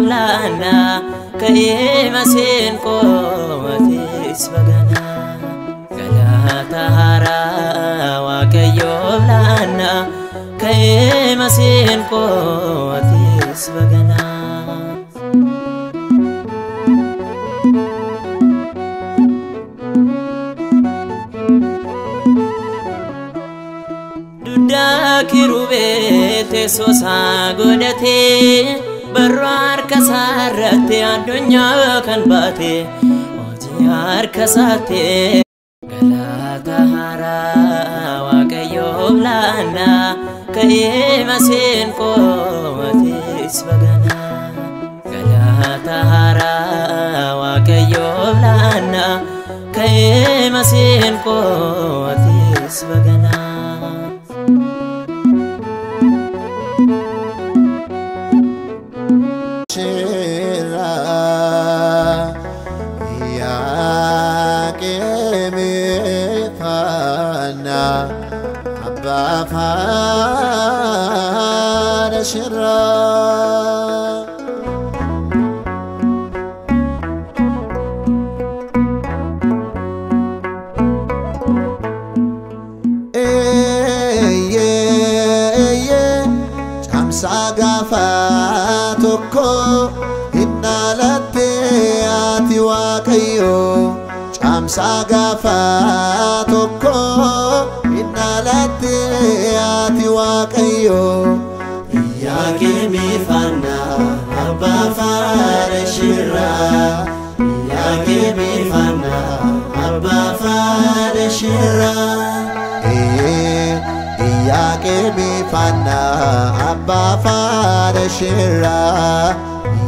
blana ka'ee maseen qootis bagana galata haaraa waaqayyoo blana ka'ee maseen qootis bagana kirubete sosa godate barrar kasarate adunya kan bate ojiar kasate galata hara waaqayyo blana ka'ee maseen qootis bagana galata hara waaqayyo blana ka'ee maseen qootis bagana فار شرا جامسا غافاتوكو هنالتي آتي واقيو جامسا غافاتوكو inalate ati wakayo yake mifana abba farashira yake mifana abba farashira yake mifana abba farashira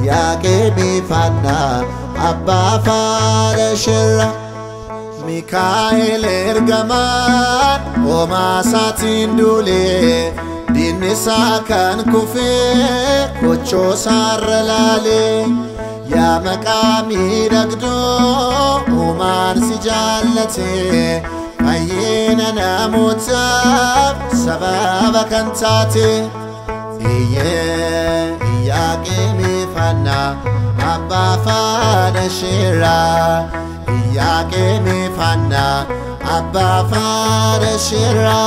yake mifana abba farashira Mikael ergaman Oma satin dule Dinisa kan kufe Kocho sarralale Ya makami ragdo Oman si jallate Ayyena namutab Sababa kantate Iyake mifana Abba fana shira yake mifana abba farashira